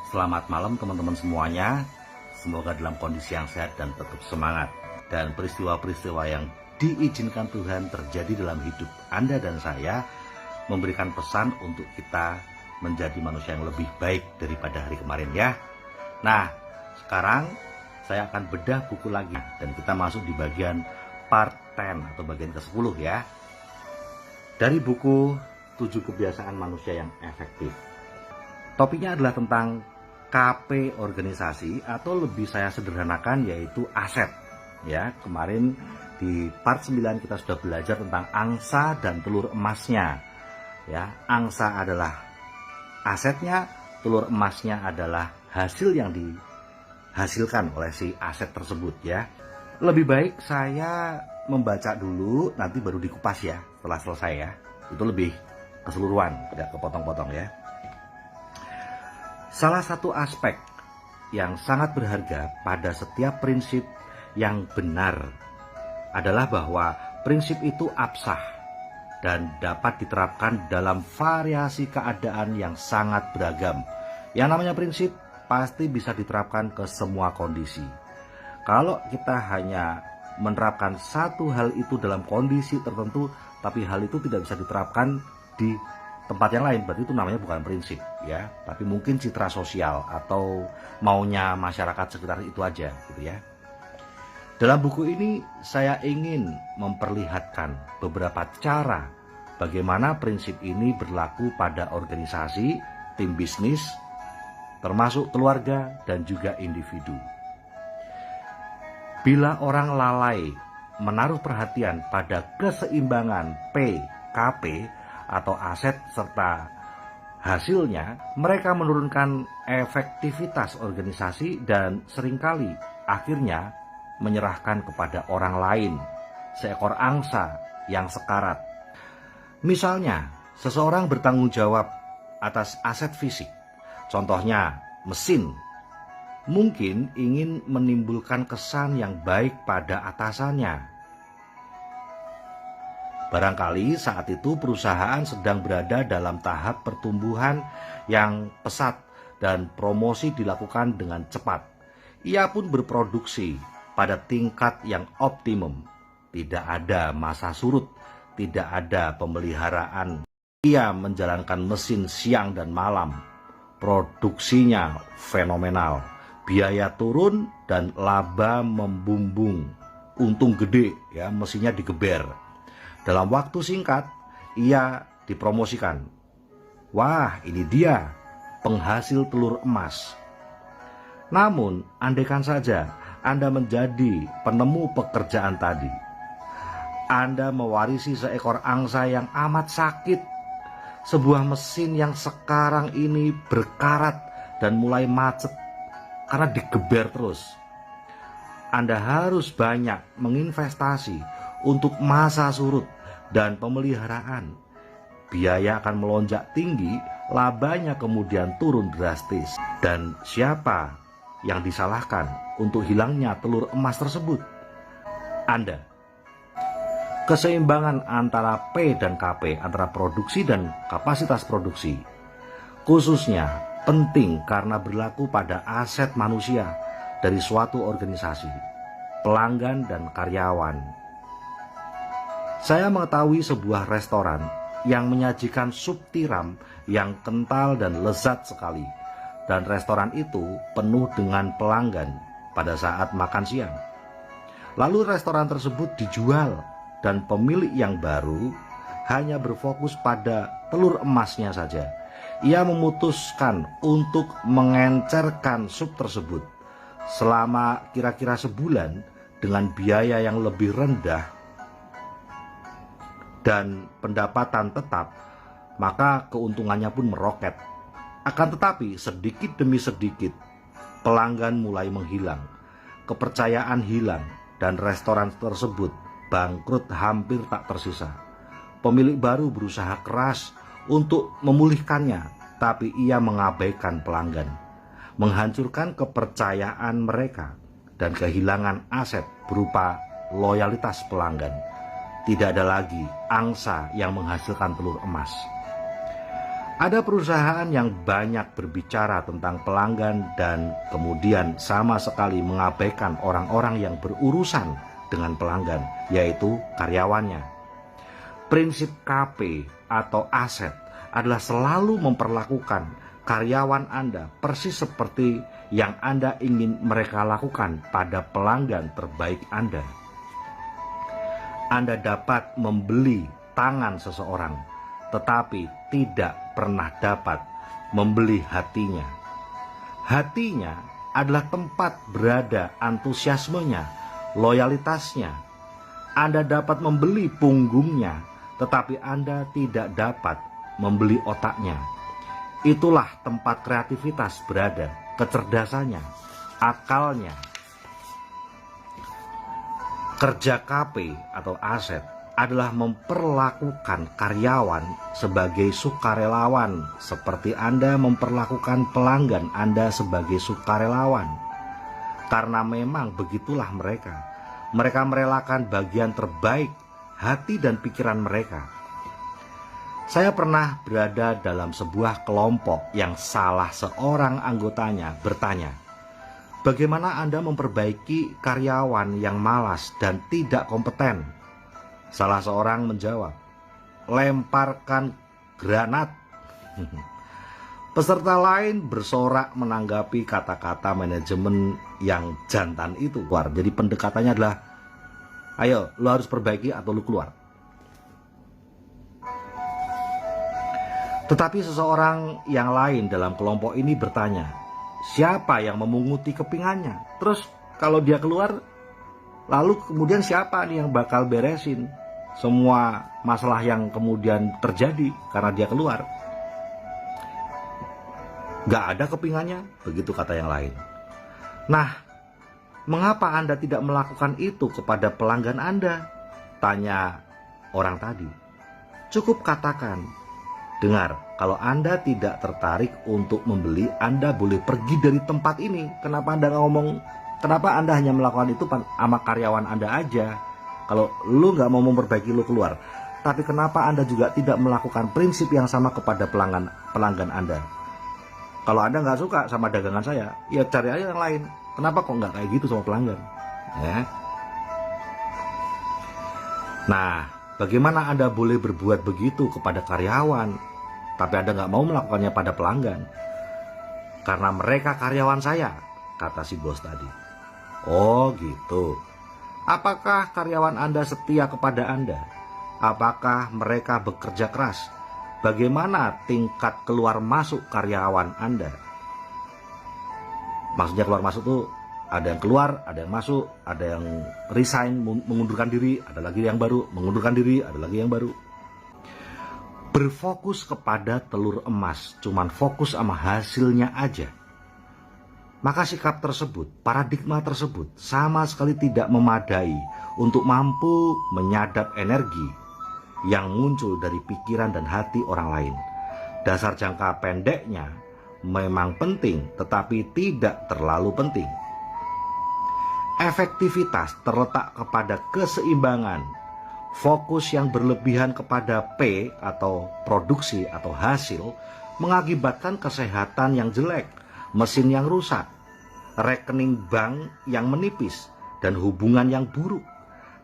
Selamat malam teman-teman semuanya. Semoga dalam kondisi yang sehat dan tetap semangat. Dan peristiwa-peristiwa yang diizinkan Tuhan terjadi dalam hidup Anda dan saya memberikan pesan untuk kita menjadi manusia yang lebih baik daripada hari kemarin ya. Nah, sekarang saya akan bedah buku lagi dan kita masuk di bagian part 10 atau bagian ke-10 ya. Dari buku 7 Kebiasaan Manusia yang Efektif. Topiknya adalah tentang KP organisasi atau lebih saya sederhanakan yaitu aset. Ya, kemarin di part 9 kita sudah belajar tentang angsa dan telur emasnya. Ya, angsa adalah asetnya, telur emasnya adalah hasil yang dihasilkan oleh si aset tersebut ya. Lebih baik saya membaca dulu nanti baru dikupas ya setelah selesai ya. Itu lebih keseluruhan, tidak kepotong-potong ya. Salah satu aspek yang sangat berharga pada setiap prinsip yang benar adalah bahwa prinsip itu absah dan dapat diterapkan dalam variasi keadaan yang sangat beragam. Yang namanya prinsip pasti bisa diterapkan ke semua kondisi. Kalau kita hanya menerapkan satu hal itu dalam kondisi tertentu, tapi hal itu tidak bisa diterapkan di tempat yang lain, berarti itu namanya bukan prinsip ya, tapi mungkin citra sosial atau maunya masyarakat sekitar itu aja gitu ya. Dalam buku ini saya ingin memperlihatkan beberapa cara bagaimana prinsip ini berlaku pada organisasi, tim bisnis, termasuk keluarga dan juga individu. Bila orang lalai menaruh perhatian pada keseimbangan PKP atau aset serta hasilnya, mereka menurunkan efektivitas organisasi dan seringkali akhirnya menyerahkan kepada orang lain seekor angsa yang sekarat. Misalnya, seseorang bertanggung jawab atas aset fisik, contohnya mesin, mungkin ingin menimbulkan kesan yang baik pada atasannya. Barangkali saat itu perusahaan sedang berada dalam tahap pertumbuhan yang pesat dan promosi dilakukan dengan cepat. Ia pun berproduksi pada tingkat yang optimum. Tidak ada masa surut, tidak ada pemeliharaan. Ia menjalankan mesin siang dan malam. Produksinya fenomenal. Biaya turun dan laba membumbung. Untung gede ya, mesinnya digeber. Dalam waktu singkat, ia dipromosikan. Wah, ini dia penghasil telur emas. Namun, andaikan saja Anda menjadi penemu pekerjaan tadi. Anda mewarisi seekor angsa yang amat sakit. Sebuah mesin yang sekarang ini berkarat dan mulai macet karena digeber terus. Anda harus banyak menginvestasi untuk masa surut dan pemeliharaan. Biaya akan melonjak tinggi, labanya kemudian turun drastis. Dan siapa yang disalahkan untuk hilangnya telur emas tersebut? Anda. Keseimbangan antara P dan KP, antara produksi dan kapasitas produksi, khususnya penting karena berlaku pada aset manusia dari suatu organisasi, pelanggan dan karyawan. Saya mengetahui sebuah restoran yang menyajikan sup tiram yang kental dan lezat sekali. Dan restoran itu penuh dengan pelanggan pada saat makan siang. Lalu restoran tersebut dijual dan pemilik yang baru hanya berfokus pada telur emasnya saja. Ia memutuskan untuk mengencerkan sup tersebut selama kira-kira sebulan dengan biaya yang lebih rendah dan pendapatan tetap, maka keuntungannya pun meroket. Akan tetapi sedikit demi sedikit pelanggan mulai menghilang, kepercayaan hilang, dan restoran tersebut bangkrut hampir tak tersisa. Pemilik baru berusaha keras untuk memulihkannya, tapi ia mengabaikan pelanggan, menghancurkan kepercayaan mereka, dan kehilangan aset berupa loyalitas pelanggan. Tidak ada lagi angsa yang menghasilkan telur emas. Ada perusahaan yang banyak berbicara tentang pelanggan dan kemudian sama sekali mengabaikan orang-orang yang berurusan dengan pelanggan, yaitu karyawannya. Prinsip KP atau aset adalah selalu memperlakukan karyawan Anda persis seperti yang Anda ingin mereka lakukan pada pelanggan terbaik Anda. Anda dapat membeli tangan seseorang, tetapi tidak pernah dapat membeli hatinya. Hatinya adalah tempat berada antusiasmenya, loyalitasnya. Anda dapat membeli punggungnya, tetapi Anda tidak dapat membeli otaknya. Itulah tempat kreativitas berada, kecerdasannya, akalnya. Kerja KP atau aset adalah memperlakukan karyawan sebagai sukarelawan, seperti Anda memperlakukan pelanggan Anda sebagai sukarelawan. Karena memang begitulah mereka. Mereka merelakan bagian terbaik hati dan pikiran mereka. Saya pernah berada dalam sebuah kelompok yang salah seorang anggotanya bertanya, "Bagaimana Anda memperbaiki karyawan yang malas dan tidak kompeten?" Salah seorang menjawab, "Lemparkan granat." Peserta lain bersorak menanggapi kata-kata manajemen yang jantan itu. Jadi pendekatannya adalah, "Ayo, lo harus perbaiki atau lo keluar." Tetapi seseorang yang lain dalam kelompok ini bertanya, siapa yang memunguti kepingannya? Terus kalau dia keluar, lalu kemudian siapa nih yang bakal beresin semua masalah yang kemudian terjadi karena dia keluar? Gak ada kepingannya, begitu kata yang lain. Nah, mengapa Anda tidak melakukan itu kepada pelanggan Anda? Tanya orang tadi. Cukup katakan, "Dengar, kalau Anda tidak tertarik untuk membeli, Anda boleh pergi dari tempat ini." Kenapa Anda nggak ngomong, kenapa Anda hanya melakukan itu sama karyawan Anda aja? Kalau lu nggak mau memperbaiki, lu keluar. Tapi kenapa Anda juga tidak melakukan prinsip yang sama kepada pelanggan Anda? Kalau Anda nggak suka sama dagangan saya, ya cari aja yang lain. Kenapa kok nggak kayak gitu sama pelanggan? Ya. Nah, bagaimana Anda boleh berbuat begitu kepada karyawan, tapi Anda nggak mau melakukannya pada pelanggan? Karena mereka karyawan saya, kata si bos tadi. Oh gitu. Apakah karyawan Anda setia kepada Anda? Apakah mereka bekerja keras? Bagaimana tingkat keluar masuk karyawan Anda? Maksudnya keluar masuk tuh ada yang keluar, ada yang masuk, ada yang resign, mengundurkan diri, ada lagi yang baru, mengundurkan diri, ada lagi yang baru. Berfokus kepada telur emas, cuman fokus sama hasilnya aja. Maka sikap tersebut, paradigma tersebut sama sekali tidak memadai untuk mampu menyadap energi yang muncul dari pikiran dan hati orang lain. Dasar jangka pendeknya memang penting, tetapi tidak terlalu penting. Efektivitas terletak kepada keseimbangan. Fokus yang berlebihan kepada P atau produksi atau hasil mengakibatkan kesehatan yang jelek, mesin yang rusak, rekening bank yang menipis, dan hubungan yang buruk.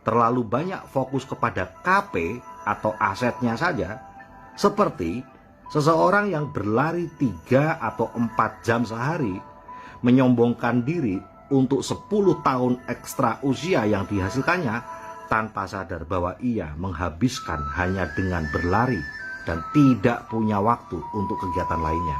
Terlalu banyak fokus kepada KP atau asetnya saja, seperti seseorang yang berlari 3 atau 4 jam sehari, menyombongkan diri untuk 10 tahun ekstra usia yang dihasilkannya, tanpa sadar bahwa ia menghabiskan hanya dengan berlari dan tidak punya waktu untuk kegiatan lainnya.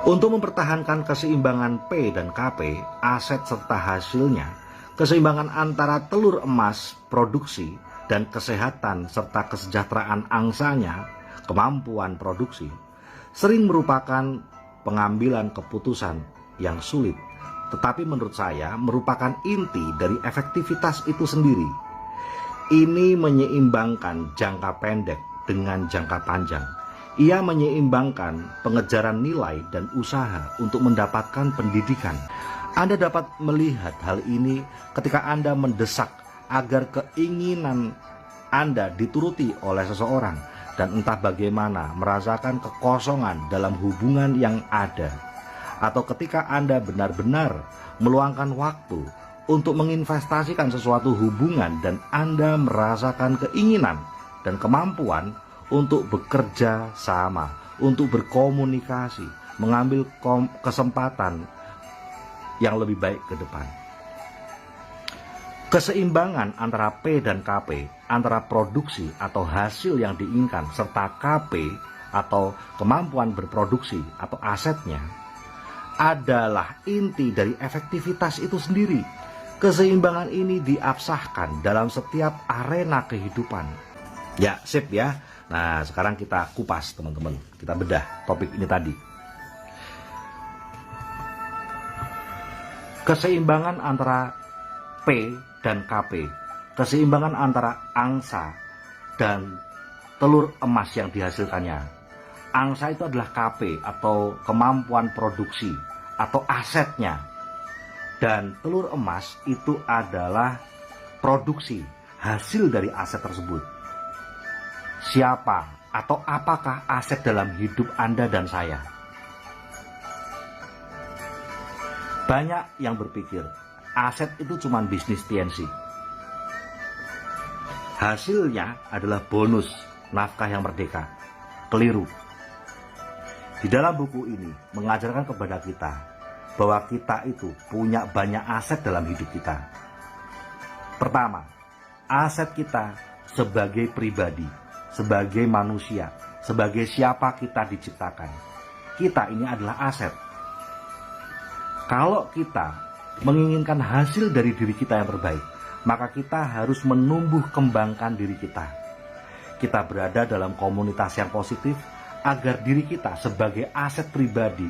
Untuk mempertahankan keseimbangan P dan KP, aset serta hasilnya, keseimbangan antara telur emas, produksi, dan kesehatan serta kesejahteraan angsanya, kemampuan produksi, sering merupakan pengambilan keputusan yang sulit, tetapi menurut saya merupakan inti dari efektivitas itu sendiri. Ini menyeimbangkan jangka pendek dengan jangka panjang. Ia menyeimbangkan pengejaran nilai dan usaha untuk mendapatkan pendidikan. Anda dapat melihat hal ini ketika Anda mendesak agar keinginan Anda dituruti oleh seseorang, dan entah bagaimana merasakan kekosongan dalam hubungan yang ada, atau ketika Anda benar-benar meluangkan waktu untuk menginvestasikan sesuatu hubungan dan Anda merasakan keinginan dan kemampuan untuk bekerja sama, untuk berkomunikasi, mengambil kesempatan yang lebih baik ke depan. Keseimbangan antara P dan KP, antara produksi atau hasil yang diinginkan serta KP atau kemampuan berproduksi atau asetnya adalah inti dari efektivitas itu sendiri. Keseimbangan ini diabsahkan dalam setiap arena kehidupan. Ya, sip ya. Nah, sekarang kita kupas teman-teman. Kita bedah topik ini tadi. Keseimbangan antara P dan KP, keseimbangan antara angsa dan telur emas yang dihasilkannya. Angsa itu adalah KP atau kemampuan produksi atau asetnya, dan telur emas itu adalah produksi hasil dari aset tersebut. Siapa atau apakah aset dalam hidup Anda dan saya? Banyak yang berpikir aset itu cuma bisnis TNC. Hasilnya adalah bonus nafkah yang merdeka. Keliru. Di dalam buku ini mengajarkan kepada kita bahwa kita itu punya banyak aset dalam hidup kita. Pertama, aset kita sebagai pribadi, sebagai manusia, sebagai siapa kita diciptakan. Kita ini adalah aset. Kalau kita menginginkan hasil dari diri kita yang terbaik, maka kita harus menumbuh kembangkan diri kita. Kita berada dalam komunitas yang positif agar diri kita sebagai aset pribadi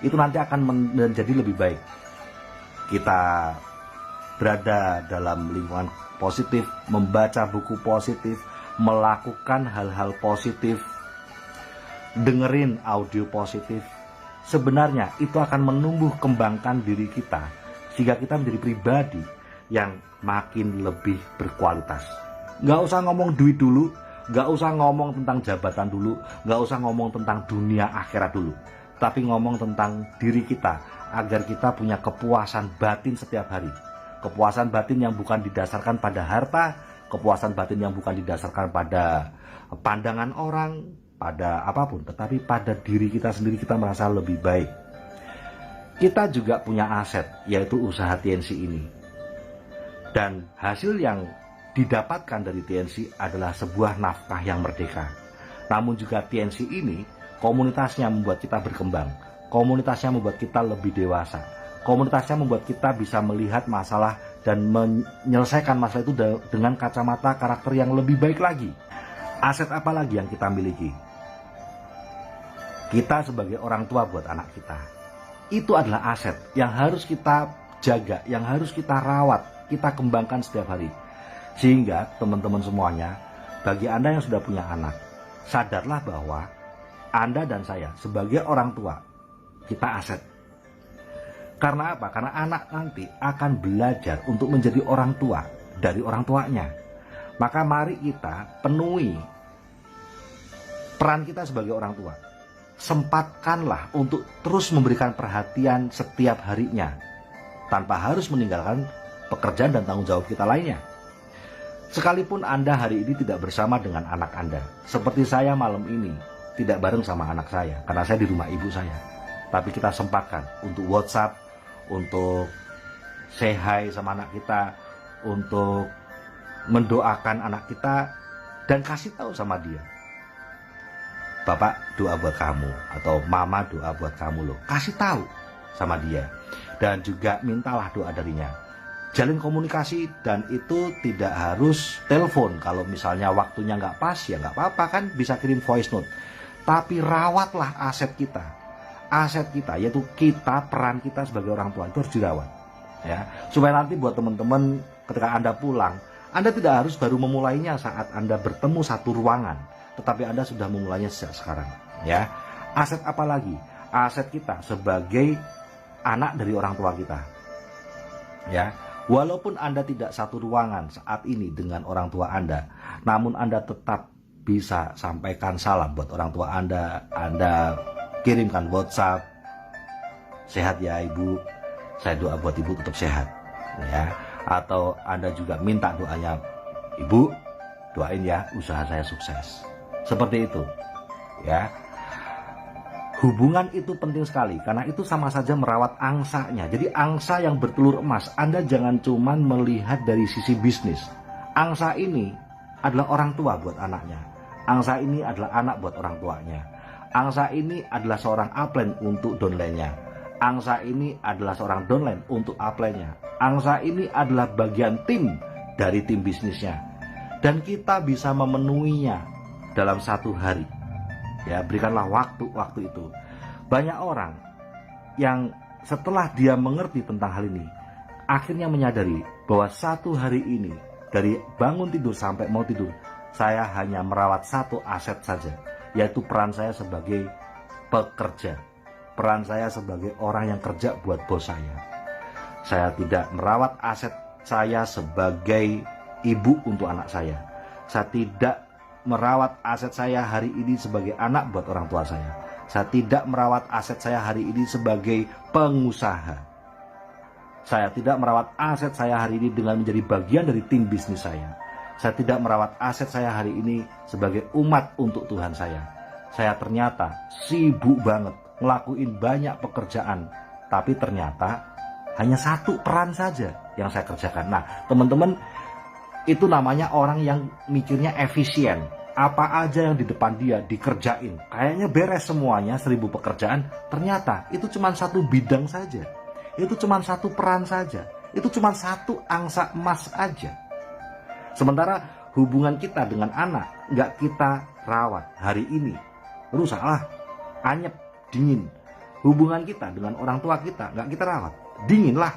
itu nanti akan menjadi lebih baik. Kita berada dalam lingkungan positif, membaca buku positif, melakukan hal-hal positif, dengerin audio positif. Sebenarnya itu akan menumbuh kembangkan diri kita sehingga kita menjadi pribadi yang makin lebih berkualitas. Nggak usah ngomong duit dulu, nggak usah ngomong tentang jabatan dulu, nggak usah ngomong tentang dunia akhirat dulu, tapi ngomong tentang diri kita agar kita punya kepuasan batin setiap hari. Kepuasan batin yang bukan didasarkan pada harta, kepuasan batin yang bukan didasarkan pada pandangan orang, pada apapun, tetapi pada diri kita sendiri kita merasa lebih baik. Kita juga punya aset, yaitu usaha TNC ini. Dan hasil yang didapatkan dari TNC adalah sebuah nafkah yang merdeka. Namun juga TNC ini, komunitasnya membuat kita berkembang. Komunitasnya membuat kita lebih dewasa. Komunitasnya membuat kita bisa melihat masalah dan menyelesaikan masalah itu dengan kacamata karakter yang lebih baik lagi. Aset apa lagi yang kita miliki? Kita sebagai orang tua buat anak kita, itu adalah aset yang harus kita jaga, yang harus kita rawat, kita kembangkan setiap hari. Sehingga teman-teman semuanya, bagi Anda yang sudah punya anak, sadarlah bahwa Anda dan saya sebagai orang tua, kita aset. Karena apa? Karena anak nanti akan belajar untuk menjadi orang tua dari orang tuanya. Maka mari kita penuhi peran kita sebagai orang tua. Sempatkanlah untuk terus memberikan perhatian setiap harinya, tanpa harus meninggalkan pekerjaan dan tanggung jawab kita lainnya. Sekalipun Anda hari ini tidak bersama dengan anak Anda, seperti saya malam ini tidak bareng sama anak saya, karena saya di rumah ibu saya. Tapi kita sempatkan untuk WhatsApp, untuk say hi sama anak kita, untuk mendoakan anak kita, dan kasih tahu sama dia, Bapak doa buat kamu, atau Mama doa buat kamu loh. Kasih tahu sama dia. Dan juga mintalah doa darinya. Jalin komunikasi, dan itu tidak harus telepon. Kalau misalnya waktunya nggak pas, ya nggak apa-apa kan, bisa kirim voice note. Tapi rawatlah aset kita. Aset kita, yaitu kita, peran kita sebagai orang tua, itu harus dirawat. Ya, supaya nanti buat teman-teman ketika Anda pulang, Anda tidak harus baru memulainya saat Anda bertemu satu ruangan, tetapi Anda sudah memulainya sejak sekarang. Ya, aset apa lagi? Aset kita sebagai anak dari orang tua kita. Ya, walaupun Anda tidak satu ruangan saat ini dengan orang tua Anda, namun Anda tetap bisa sampaikan salam buat orang tua Anda kirimkan WhatsApp, sehat ya Ibu, saya doa buat Ibu tetap sehat, ya. Atau Anda juga minta doanya, Ibu doain ya usaha saya sukses. Seperti itu, ya. Hubungan itu penting sekali karena itu sama saja merawat angsanya. Jadi angsa yang bertelur emas, Anda jangan cuman melihat dari sisi bisnis. Angsa ini adalah orang tua buat anaknya. Angsa ini adalah anak buat orang tuanya. Angsa ini adalah seorang upline untuk downline-nya. Angsa ini adalah seorang downline untuk upline-nya. Angsa ini adalah bagian tim dari tim bisnisnya. Dan kita bisa memenuhinya dalam satu hari. Ya, berikanlah waktu itu. Banyak orang yang setelah dia mengerti tentang hal ini, akhirnya menyadari bahwa satu hari ini, dari bangun tidur sampai mau tidur, saya hanya merawat satu aset saja, yaitu peran saya sebagai pekerja. Peran saya sebagai orang yang kerja buat bos saya. Saya tidak merawat aset saya sebagai ibu untuk anak saya. Saya tidak merawat aset saya hari ini sebagai anak buat orang tua saya. Saya tidak merawat aset saya hari ini sebagai pengusaha. Saya tidak merawat aset saya hari ini dengan menjadi bagian dari tim bisnis saya. Saya tidak merawat aset saya hari ini sebagai umat untuk Tuhan saya. Saya ternyata sibuk banget ngelakuin banyak pekerjaan, tapi ternyata hanya satu peran saja yang saya kerjakan. Nah, teman-teman, itu namanya orang yang mikirnya efisien. Apa aja yang di depan dia dikerjain, kayaknya beres semuanya, 1000 pekerjaan. Ternyata itu cuma satu bidang saja, itu cuma satu peran saja, itu cuma satu angsa emas aja. Sementara hubungan kita dengan anak nggak kita rawat hari ini, rusaklah, anyep, dingin. Hubungan kita dengan orang tua kita nggak kita rawat, dinginlah.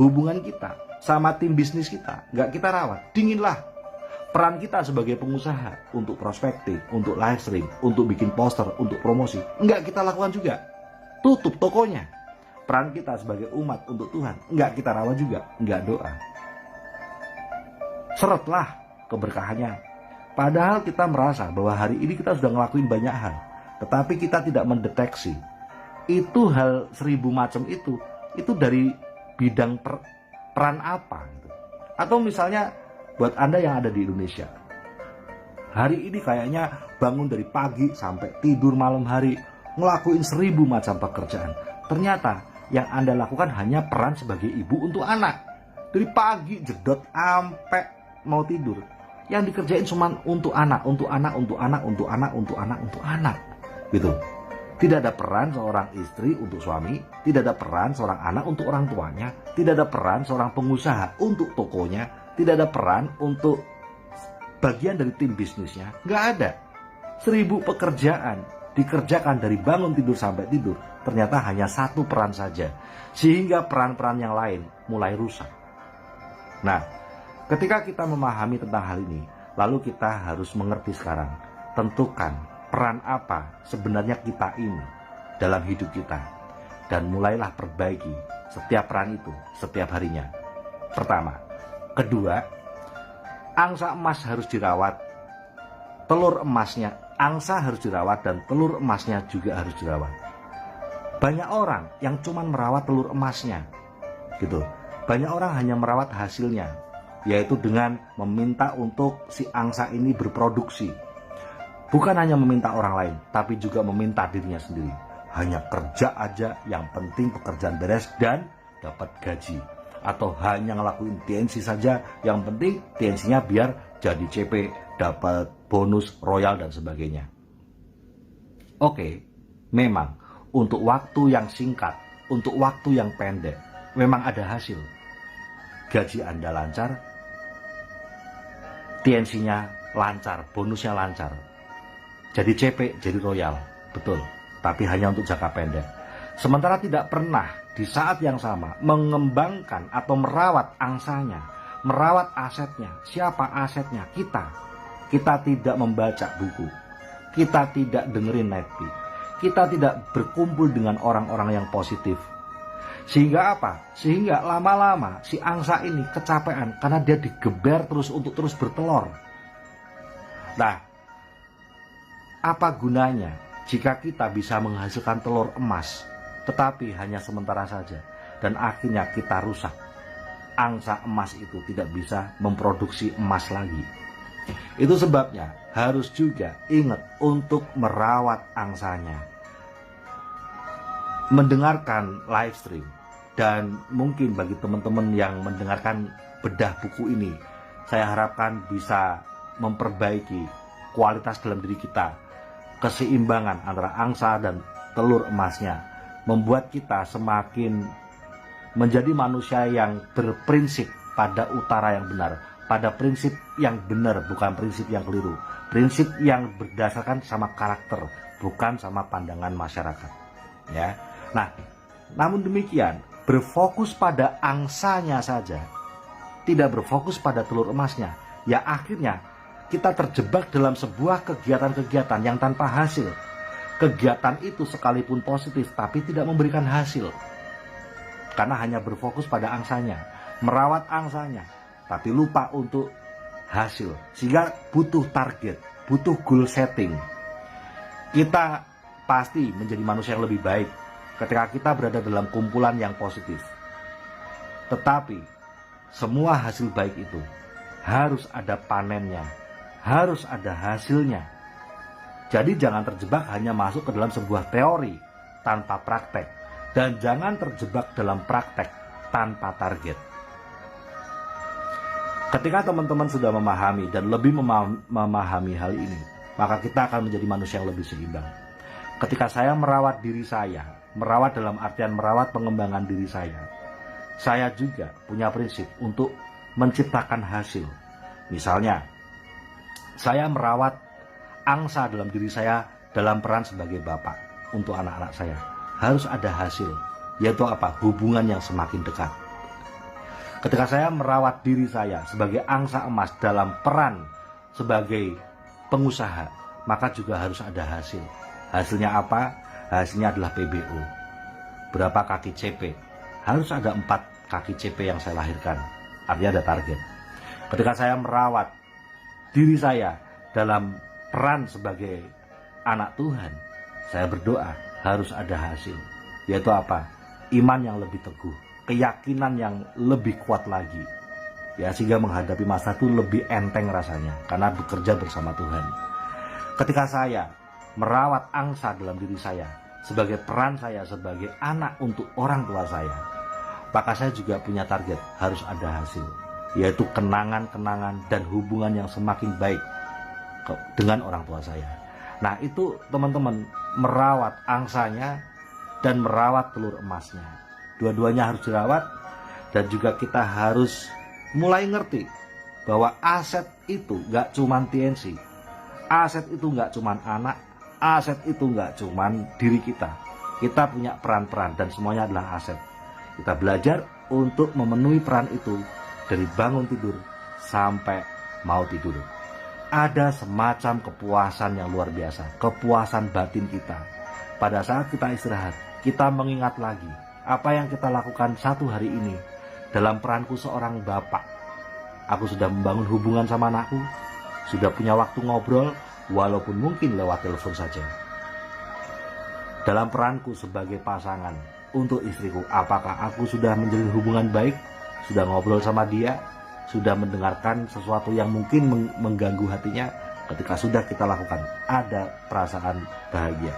Hubungan kita sama tim bisnis kita nggak kita rawat, dinginlah. Peran kita sebagai pengusaha untuk prospektif, untuk live stream, untuk bikin poster, untuk promosi, nggak kita lakukan juga. Tutup tokonya. Peran kita sebagai umat untuk Tuhan, nggak kita rawat juga, nggak doa. Seretlah keberkahannya. Padahal kita merasa bahwa hari ini kita sudah ngelakuin banyak hal, tetapi kita tidak mendeteksi. Itu hal 1000 macam itu dari bidang peran apa gitu. Atau misalnya buat Anda yang ada di Indonesia, hari ini kayaknya bangun dari pagi sampai tidur malam hari, ngelakuin 1000 macam pekerjaan. Ternyata yang Anda lakukan hanya peran sebagai ibu untuk anak. Dari pagi jedot sampai mau tidur, yang dikerjain cuma untuk anak, untuk anak, untuk anak, untuk anak, untuk anak, untuk anak, gitu. Tidak ada peran seorang istri untuk suami, tidak ada peran seorang anak untuk orang tuanya, tidak ada peran seorang pengusaha untuk tokonya, tidak ada peran untuk bagian dari tim bisnisnya. Nggak ada. 1000 pekerjaan dikerjakan dari bangun tidur sampai tidur, ternyata hanya satu peran saja, sehingga peran-peran yang lain mulai rusak. Nah, ketika kita memahami tentang hal ini, lalu kita harus mengerti sekarang, tentukan peran apa sebenarnya kita ini dalam hidup kita, dan mulailah perbaiki setiap peran itu setiap harinya. Pertama. Kedua, angsa emas harus dirawat, telur emasnya, angsa harus dirawat dan telur emasnya juga harus dirawat. Banyak orang yang cuma merawat telur emasnya, gitu. Banyak orang hanya merawat hasilnya, yaitu dengan meminta untuk si angsa ini berproduksi. Bukan hanya meminta orang lain, tapi juga meminta dirinya sendiri. Hanya kerja aja, yang penting pekerjaan beres dan dapat gaji. Atau hanya ngelakuin TNC saja, yang penting TNC-nya biar jadi CP, dapat bonus, royal dan sebagainya. Oke, memang untuk waktu yang singkat, untuk waktu yang pendek, memang ada hasil. Gaji Anda lancar, TNC-nya lancar, bonusnya lancar. Jadi CP, jadi royal, betul. Tapi hanya untuk jangka pendek. Sementara tidak pernah di saat yang sama mengembangkan atau merawat angsanya, merawat asetnya. Siapa asetnya? Kita. Kita tidak membaca buku, kita tidak dengerin Netflix, kita tidak berkumpul dengan orang-orang yang positif. Sehingga apa? Sehingga lama-lama si angsa ini kecapean karena dia digeber terus untuk terus bertelur. Nah, Apa gunanya jika kita bisa menghasilkan telur emas, tetapi hanya sementara saja, dan akhirnya kita rusak. Angsa emas itu tidak bisa memproduksi emas lagi. Itu sebabnya harus juga ingat untuk merawat angsanya. Mendengarkan live stream, dan mungkin bagi teman-teman yang mendengarkan bedah buku ini, saya harapkan bisa memperbaiki kualitas dalam diri kita, keseimbangan antara angsa dan telur emasnya, membuat kita semakin menjadi manusia yang berprinsip pada utara yang benar, pada prinsip yang benar, bukan prinsip yang keliru, prinsip yang berdasarkan sama karakter, bukan sama pandangan masyarakat. Ya, nah, namun demikian, berfokus pada angsanya saja, tidak berfokus pada telur emasnya, ya akhirnya kita terjebak dalam sebuah kegiatan-kegiatan yang tanpa hasil. Kegiatan itu sekalipun positif tapi tidak memberikan hasil, karena hanya berfokus pada angsanya, merawat angsanya, tapi lupa untuk hasil. Sehingga butuh target, butuh goal setting. Kita pasti menjadi manusia yang lebih baik ketika kita berada dalam kumpulan yang positif. Tetapi semua hasil baik itu harus ada panennya, harus ada hasilnya. Jadi jangan terjebak hanya masuk ke dalam sebuah teori tanpa praktek, dan jangan terjebak dalam praktek tanpa target. Ketika teman-teman sudah memahami dan lebih memahami hal ini, maka kita akan menjadi manusia yang lebih seimbang. Ketika saya merawat diri saya, merawat dalam artian merawat pengembangan diri saya juga punya prinsip untuk menciptakan hasil. Misalnya, saya merawat angsa dalam diri saya dalam peran sebagai bapak untuk anak-anak saya. Harus ada hasil, yaitu apa? Hubungan yang semakin dekat. Ketika saya merawat diri saya sebagai angsa emas dalam peran sebagai pengusaha, maka juga harus ada hasil. Hasilnya apa? Hasilnya adalah PBO. Berapa kaki CP? Harus ada 4 kaki CP yang saya lahirkan. Artinya ada target. Ketika saya merawat diri saya dalam peran sebagai anak Tuhan, saya berdoa harus ada hasil, yaitu apa? Iman yang lebih teguh, keyakinan yang lebih kuat lagi, ya, sehingga menghadapi masa itu lebih enteng rasanya karena bekerja bersama Tuhan. Ketika saya merawat angsa dalam diri saya sebagai peran saya sebagai anak untuk orang tua saya, maka saya juga punya target, harus ada hasil, yaitu kenangan-kenangan dan hubungan yang semakin baik dengan orang tua saya. Nah, itu teman-teman, merawat angsanya dan merawat telur emasnya. Dua-duanya harus dirawat, dan juga kita harus mulai ngerti bahwa aset itu gak cuman TNC, aset itu gak cuman anak, aset itu gak cuman diri kita. Kita punya peran-peran dan semuanya adalah aset. Kita belajar untuk memenuhi peran itu dari bangun tidur sampai mau tidur. Ada semacam kepuasan yang luar biasa, kepuasan batin kita. Pada saat kita istirahat, kita mengingat lagi apa yang kita lakukan satu hari ini dalam peranku seorang bapak. Aku sudah membangun hubungan sama anakku, sudah punya waktu ngobrol, walaupun mungkin lewat telepon saja. Dalam peranku sebagai pasangan untuk istriku, apakah aku sudah menjalin hubungan baik, sudah ngobrol sama dia, sudah mendengarkan sesuatu yang mungkin mengganggu hatinya? Ketika sudah kita lakukan, ada perasaan bahagia.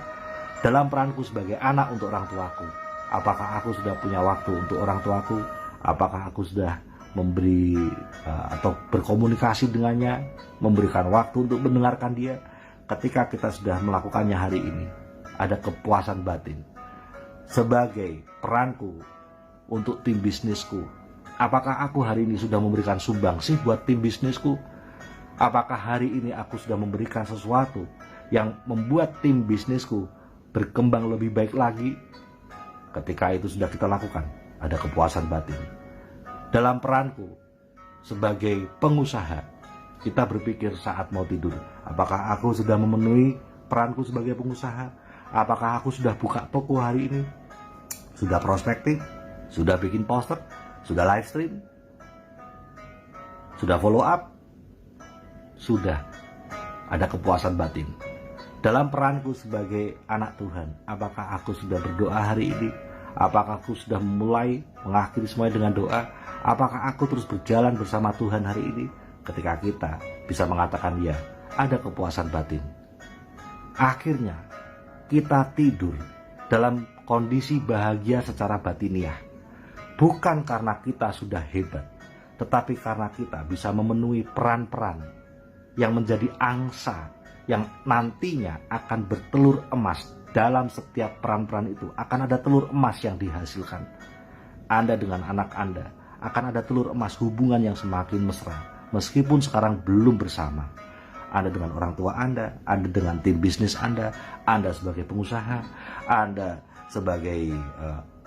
Dalam peranku sebagai anak untuk orang tuaku, apakah aku sudah punya waktu untuk orang tuaku? Apakah aku sudah memberi atau berkomunikasi dengannya, memberikan waktu untuk mendengarkan dia? Ketika kita sudah melakukannya hari ini, ada kepuasan batin. Sebagai peranku untuk tim bisnisku, apakah aku hari ini sudah memberikan sumbangsih buat tim bisnisku? Apakah hari ini aku sudah memberikan sesuatu yang membuat tim bisnisku berkembang lebih baik lagi? Ketika itu sudah kita lakukan, ada kepuasan batin. Dalam peranku sebagai pengusaha, kita berpikir saat mau tidur, apakah aku sudah memenuhi peranku sebagai pengusaha? Apakah aku sudah buka toko hari ini? Sudah prospektif? Sudah bikin poster? Sudah live stream? Sudah follow up? Sudah ada kepuasan batin. Dalam peranku sebagai anak Tuhan, apakah aku sudah berdoa hari ini? Apakah aku sudah mulai mengakhiri semuanya dengan doa? Apakah aku terus berjalan bersama Tuhan hari ini? Ketika kita bisa mengatakan ya, ada kepuasan batin. Akhirnya kita tidur dalam kondisi bahagia secara batiniah. Bukan karena kita sudah hebat, tetapi karena kita bisa memenuhi peran-peran yang menjadi angsa yang nantinya akan bertelur emas. Dalam setiap peran-peran itu akan ada telur emas yang dihasilkan. Anda dengan anak Anda akan ada telur emas, hubungan yang semakin mesra meskipun sekarang belum bersama. Anda dengan orang tua Anda dengan tim bisnis Anda sebagai pengusaha, Anda sebagai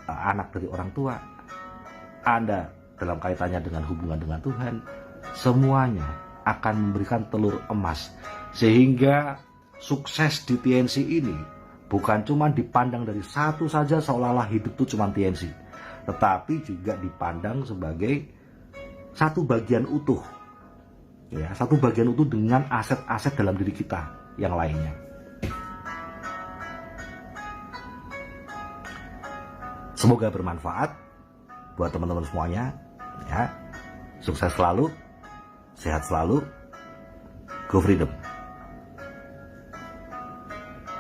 anak dari orang tua, Anda dalam kaitannya dengan hubungan dengan Tuhan, semuanya akan memberikan telur emas. Sehingga sukses di TNC ini bukan cuma dipandang dari satu saja seolah-olah hidup itu cuma TNC, tetapi juga dipandang sebagai satu bagian utuh. Ya, satu bagian utuh dengan aset-aset dalam diri kita yang lainnya. Semoga bermanfaat buat teman-teman semuanya. Ya, sukses selalu, sehat selalu, go freedom.